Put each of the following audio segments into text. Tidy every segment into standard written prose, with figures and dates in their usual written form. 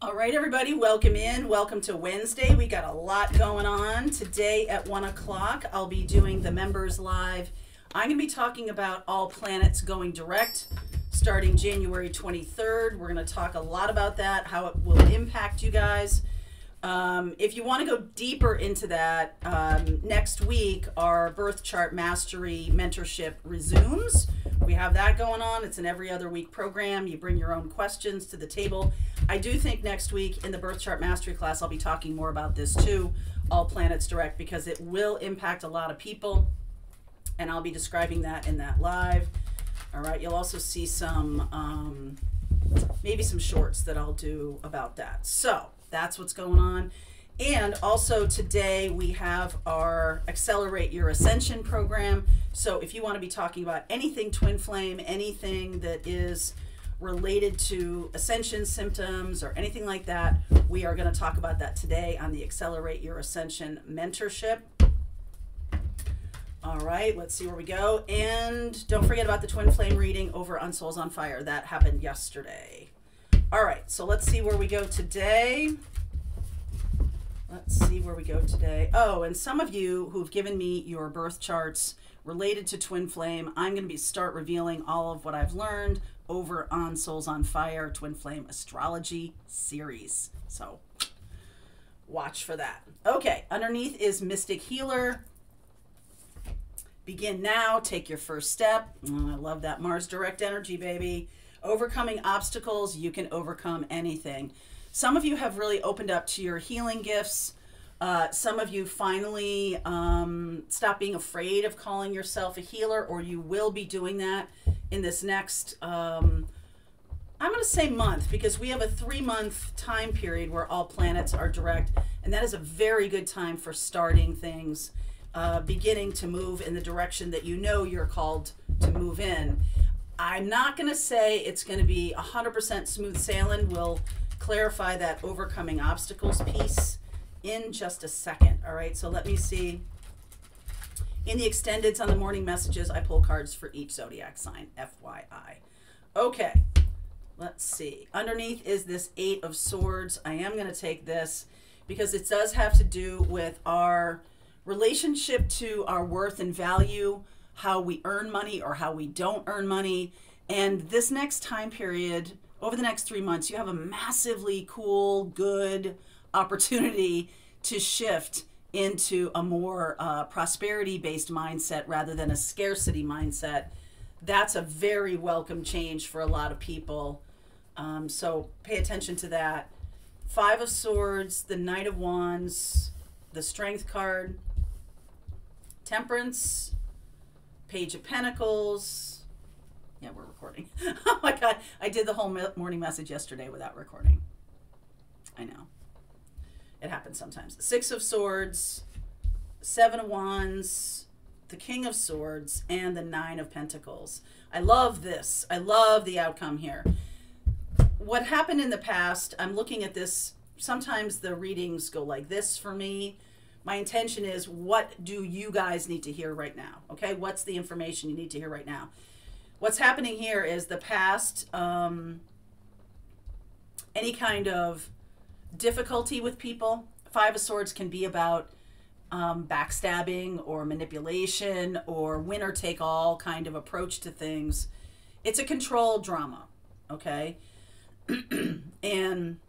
All right, everybody, welcome in. Welcome to Wednesday. We got a lot going on. Today at 1 o'clock, I'll be doing the members live. I'm going to be talking about all planets going direct starting January 23rd. We're going to talk a lot about that, how it will impact you guys. If you want to go deeper into that, next week, our birth chart mastery mentorship resumes. We have that going on. It's an every other week program. You bring your own questions to the table. I do think next week in the birth chart mastery class, I'll be talking more about this too, all planets direct, because it will impact a lot of people. And I'll be describing that in that live. All right. You'll also see some, maybe some shorts that I'll do about that. So that's what's going on. And also today we have our Accelerate Your Ascension program. So if you want to be talking about anything twin flame, anything that is related to ascension symptoms or anything like that, we are going to talk about that today on the Accelerate Your Ascension mentorship. All right, let's see where we go. And don't forget about the twin flame reading over on Souls on Fire. That happened yesterday. All right, so let's see where we go today. Let's see where we go today. Oh, and some of you who've given me your birth charts related to twin flame, I'm going to start revealing all of what I've learned over on Souls on Fire twin flame astrology series. So watch for that. Okay, underneath is Mystic Healer. Begin now, take your first step. Oh, I love that Mars direct energy, baby. Overcoming obstacles, you can overcome anything. Some of you have really opened up to your healing gifts. Some of you finally stop being afraid of calling yourself a healer, or you will be doing that in this next, I'm going to say month, because we have a 3-month time period where all planets are direct, and that is a very good time for starting things, beginning to move in the direction that you know you're called to move in. I'm not going to say it's going to be 100% smooth sailing. We'll clarify that overcoming obstacles piece in just a second. All right, so let me see. In the extendeds on the morning messages, I pull cards for each zodiac sign, FYI. Okay, let's see. Underneath is this 8 of Swords. I am going to take this because it does have to do with our relationship to our worth and value, how we earn money or how we don't earn money. And this next time period, over the next 3 months, you have a massively cool, good opportunity to shift into a more prosperity-based mindset rather than a scarcity mindset. That's a very welcome change for a lot of people. So pay attention to that. 5 of Swords, the Knight of Wands, the Strength card, Temperance, Page of Pentacles. Yeah, we're recording. Oh my God, I did the whole morning message yesterday without recording. I know. It happens sometimes. 6 of Swords, 7 of Wands, the King of Swords, and the 9 of Pentacles. I love this. I love the outcome here. What happened in the past, I'm looking at this, sometimes the readings go like this for me. My intention is, what do you guys need to hear right now? Okay, what's the information you need to hear right now? What's happening here is the past, any kind of difficulty with people. 5 of Swords can be about backstabbing or manipulation or winner take all kind of approach to things. It's a control drama, okay? And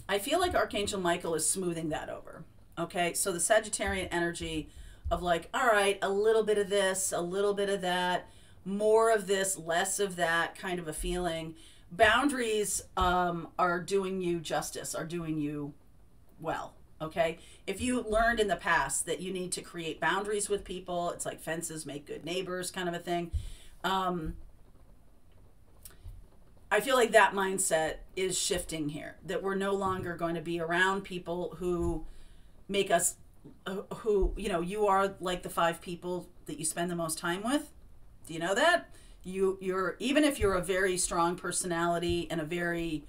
I feel like Archangel Michael is smoothing that over, okay? So the Sagittarian energy of like, all right, a little bit of this, a little bit of that, more of this, less of that kind of a feeling. Boundaries are doing you justice, are doing you well, okay? If you learned in the past that you need to create boundaries with people, it's like fences make good neighbors kind of a thing. I feel like that mindset is shifting here, that we're no longer going to be around people who make us, who, you know, you are like the 5 people that you spend the most time with. Do you know that? You're, even if you're a very strong personality and a very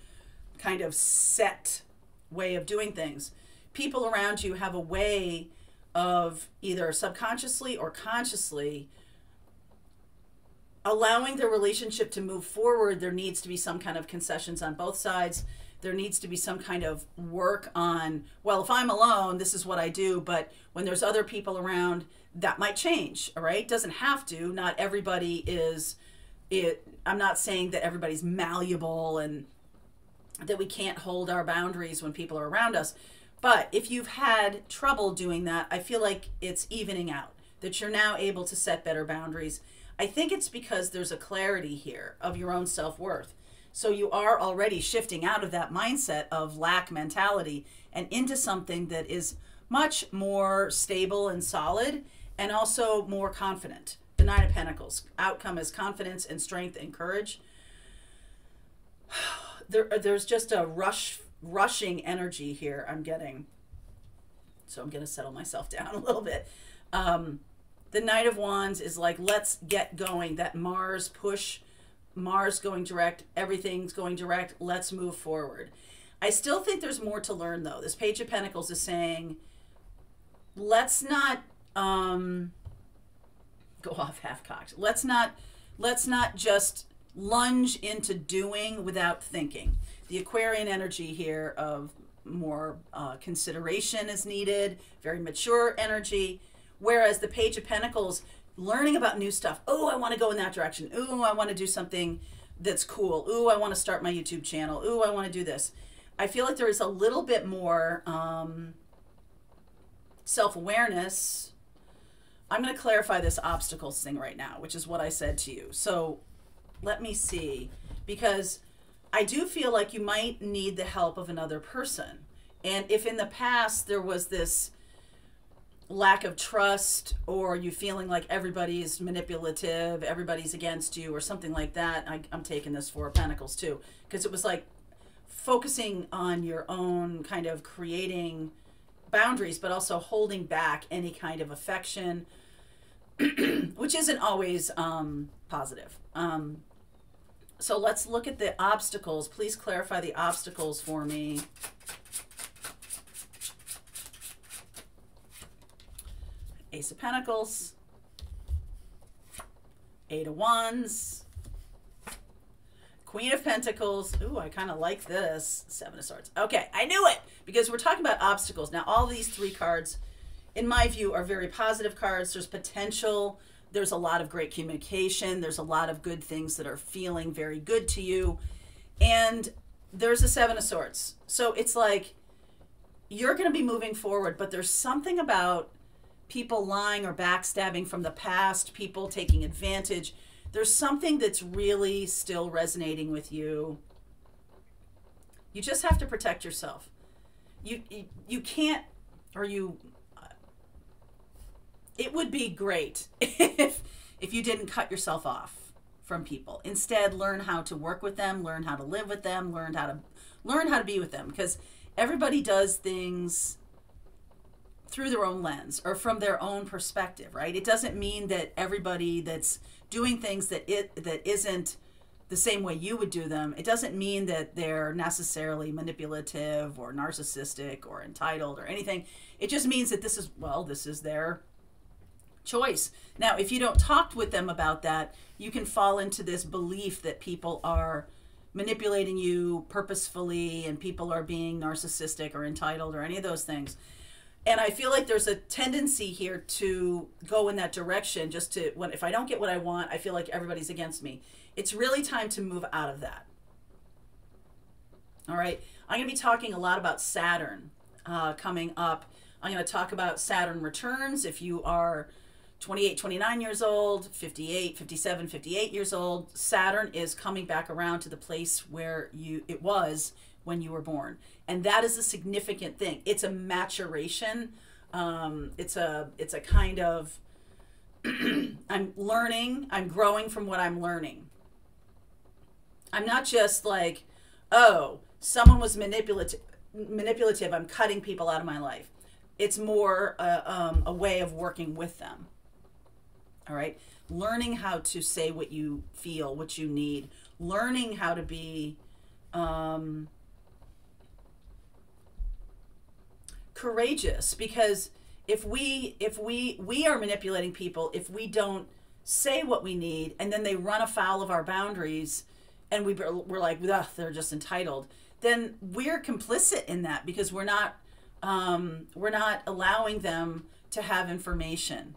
kind of set way of doing things, people around you have a way of either subconsciously or consciously allowing the relationship to move forward. There needs to be some kind of concessions on both sides. There needs to be some kind of work on, well, if I'm alone, this is what I do. But when there's other people around, that might change. All right. Doesn't have to. Not everybody is it. I'm not saying that everybody's malleable and that we can't hold our boundaries when people are around us. But if you've had trouble doing that, I feel like it's evening out, that you're now able to set better boundaries. I think it's because there's a clarity here of your own self-worth. So you are already shifting out of that mindset of lack mentality and into something that is much more stable and solid and also more confident. The Nine of Pentacles. Outcome is confidence and strength and courage. There's just a rushing energy here I'm getting. So I'm going to settle myself down a little bit. The Knight of Wands is like, let's get going. That Mars push, Mars going direct, everything's going direct. Let's move forward. I still think there's more to learn, though. This Page of Pentacles is saying, let's not go off half-cocked. Let's not just lunge into doing without thinking. The Aquarian energy here of more consideration is needed, very mature energy. Whereas the Page of Pentacles, learning about new stuff. Oh, I want to go in that direction. Ooh, I want to do something that's cool. Ooh, I want to start my YouTube channel. Ooh, I want to do this. I feel like there is a little bit more self-awareness. I'm going to clarify this obstacles thing right now, which is what I said to you. So let me see, because I do feel like you might need the help of another person. And if in the past there was this lack of trust, or you feeling like everybody's manipulative, everybody's against you, or something like that, I'm taking this Four of Pentacles too, because it was like focusing on your own kind of creating boundaries, but also holding back any kind of affection, which isn't always positive. So let's look at the obstacles. Please clarify the obstacles for me. Ace of Pentacles, Eight of Wands, Queen of Pentacles. Ooh, I kind of like this. Seven of Swords. Okay, I knew it, because we're talking about obstacles. Now, all these three cards, in my view, are very positive cards. There's potential. There's a lot of great communication. There's a lot of good things that are feeling very good to you. And there's a Seven of Swords. So it's like you're going to be moving forward, but there's something about people lying or backstabbing from the past, people taking advantage. There's something that's really still resonating with you. You just have to protect yourself. You can't, or you, it would be great if you didn't cut yourself off from people. Instead, learn how to work with them, learn how to live with them, learn how to be with them, because everybody does things through their own lens or from their own perspective, right? It doesn't mean that everybody that's doing things that isn't the same way you would do them, it doesn't mean that they're necessarily manipulative or narcissistic or entitled or anything. It just means that this is their choice. Now, if you don't talk with them about that, you can fall into this belief that people are manipulating you purposefully and people are being narcissistic or entitled or any of those things. And I feel like there's a tendency here to go in that direction, just to, if I don't get what I want, I feel like everybody's against me. It's really time to move out of that. All right. I'm going to be talking a lot about Saturn coming up. I'm going to talk about Saturn returns. If you are 28, 29 years old, 58, 57, 58 years old, Saturn is coming back around to the place where it was when you were born. And that is a significant thing. It's a maturation. It's a kind of, I'm learning, I'm growing from what I'm learning. I'm not just like, oh, someone was manipulative, I'm cutting people out of my life. It's more a way of working with them. All right. Learning how to say what you feel, what you need, learning how to be, courageous, because if we are manipulating people, if we don't say what we need and then they run afoul of our boundaries and we're like, ugh, they're just entitled, then we're complicit in that because we're not allowing them to have information.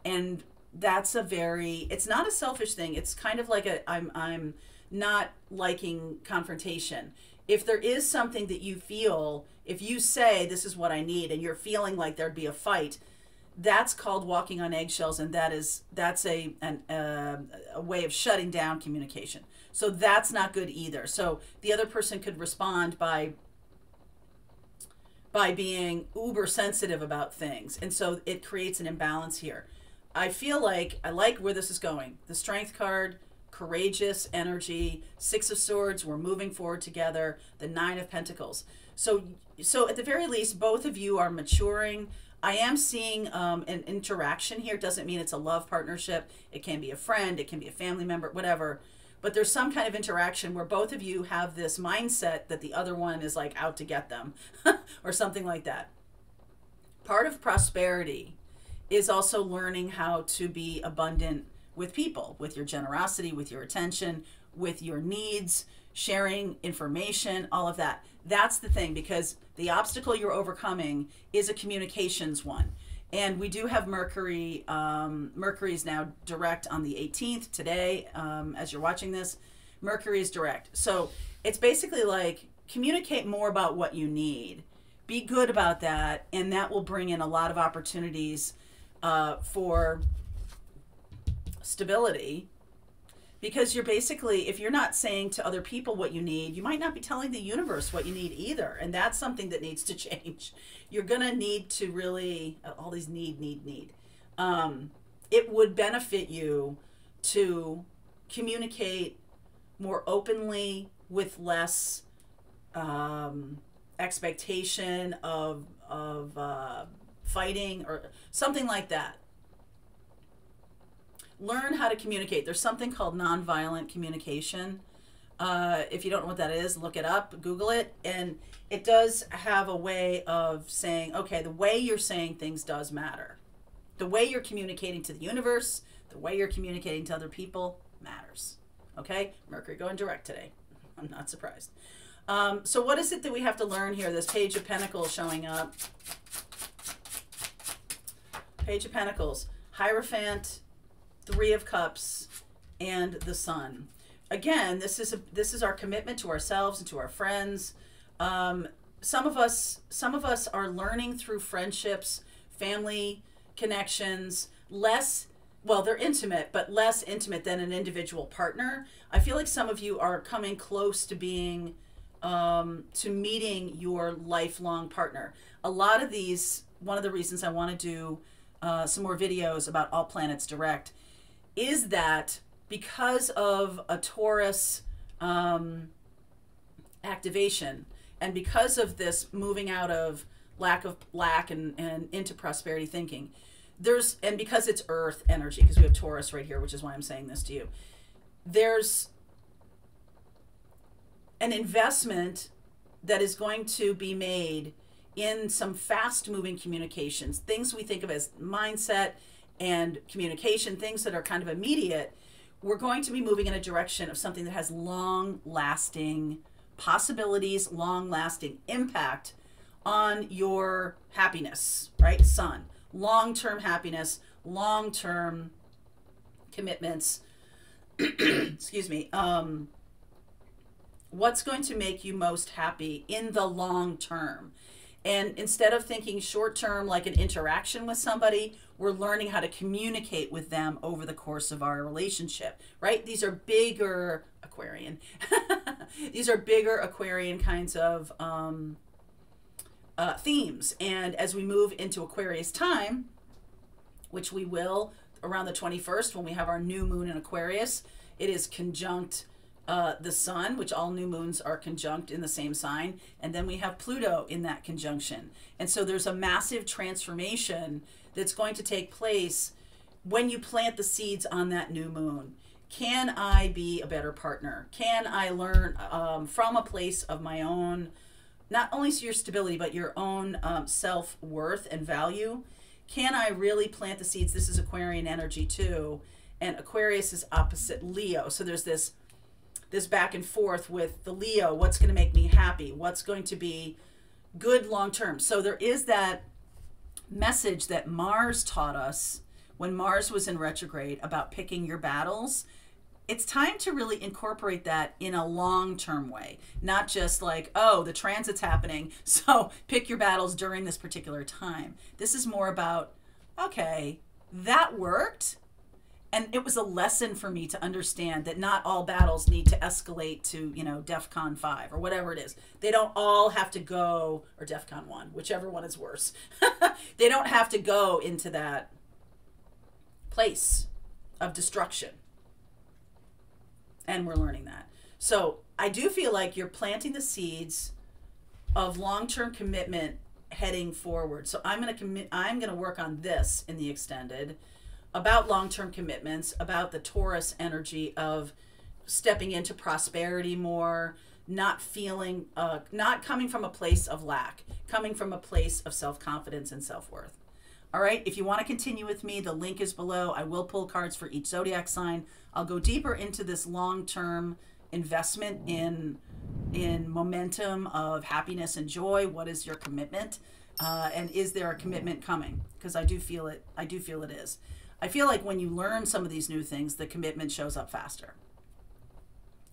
And that's it's not a selfish thing. It's kind of like I'm not liking confrontation. If there is something that you feel, if you say this is what I need and you're feeling like there'd be a fight, that's called walking on eggshells, and that's a way of shutting down communication. So that's not good either. So the other person could respond by being uber sensitive about things, and so it creates an imbalance here. I feel like I like where this is going. The Strength card, courageous energy, Six of Swords, we're moving forward together, the Nine of Pentacles. So at the very least, both of you are maturing. I am seeing an interaction here. It doesn't mean it's a love partnership. It can be a friend, it can be a family member, whatever. But there's some kind of interaction where both of you have this mindset that the other one is like out to get them or something like that. Part of prosperity is also learning how to be abundant with people, with your generosity, with your attention, with your needs, sharing information, all of that. That's the thing, because the obstacle you're overcoming is a communications one. And we do have Mercury. Mercury is now direct on the 18th today. As you're watching this, Mercury is direct. So it's basically like communicate more about what you need. Be good about that, and that will bring in a lot of opportunities for stability. Because you're basically, if you're not saying to other people what you need, you might not be telling the universe what you need either. And that's something that needs to change. You're going to need to really, all these need. It would benefit you to communicate more openly with less expectation of fighting or something like that. Learn how to communicate. There's something called nonviolent communication. If you don't know what that is, look it up, Google it. And it does have a way of saying, okay, the way you're saying things does matter. The way you're communicating to the universe, the way you're communicating to other people matters. Okay? Mercury going direct today. I'm not surprised. So what is it that we have to learn here? This Page of Pentacles showing up. Page of Pentacles. Hierophant, Three of Cups, and the Sun. Again, this is our commitment to ourselves and to our friends. Some of us are learning through friendships, family connections, they're intimate, but less intimate than an individual partner. I feel like some of you are coming close to being to meeting your lifelong partner. A lot of these, one of the reasons I want to do some more videos about all planets direct is that because of a Taurus activation, and because of this moving out of lack and into prosperity thinking, and because it's earth energy, because we have Taurus right here, which is why I'm saying this to you, there's an investment that is going to be made in some fast moving communications, things we think of as mindset and communication, things that are kind of immediate. We're going to be moving in a direction of something that has long-lasting possibilities, long-lasting impact on your happiness, right? Sun. Long-term happiness, long-term commitments. Excuse me. What's going to make you most happy in the long term? And instead of thinking short term like an interaction with somebody, we're learning how to communicate with them over the course of our relationship, right? These are bigger Aquarian. These are bigger Aquarian kinds of themes. And as we move into Aquarius time, which we will around the 21st when we have our new moon in Aquarius, it is conjunct the Sun, which all new moons are conjunct in the same sign, and then we have Pluto in that conjunction. And so there's a massive transformation that's going to take place when you plant the seeds on that new moon. Can I be a better partner? Can I learn from a place of my own, not only your stability, but your own self-worth and value? Can I really plant the seeds? This is Aquarian energy too, and Aquarius is opposite Leo. So there's this this back and forth with the Leo. What's going to make me happy? What's going to be good long term? So there is that message that Mars taught us when Mars was in retrograde about picking your battles. It's time to really incorporate that in a long-term way, not just like, oh, the transit's happening, so pick your battles during this particular time. This is more about, okay, that worked, and it was a lesson for me to understand that not all battles need to escalate to, you know, DEFCON 5 or whatever it is. They don't all have to go, or DEFCON 1, whichever one is worse. They don't have to go into that place of destruction. And we're learning that. So I do feel like you're planting the seeds of long-term commitment heading forward. So I'm going to work on this in the extended about long-term commitments, about the Taurus energy of stepping into prosperity more, not feeling, not coming from a place of lack, coming from a place of self-confidence and self-worth. All right, if you want to continue with me, the link is below. I will pull cards for each zodiac sign. I'll go deeper into this long-term investment in momentum of happiness and joy. What is your commitment? And is there a commitment coming? Because I do feel it. I do feel it is. I feel like when you learn some of these new things, the commitment shows up faster.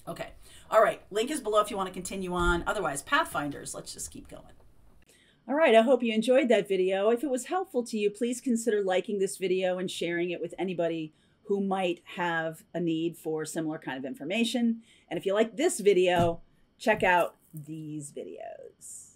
Okay. All right. Link is below if you want to continue on. Otherwise, Pathfinders, let's just keep going. All right, I hope you enjoyed that video. If it was helpful to you, please consider liking this video and sharing it with anybody who might have a need for similar kind of information. And if you like this video, check out these videos.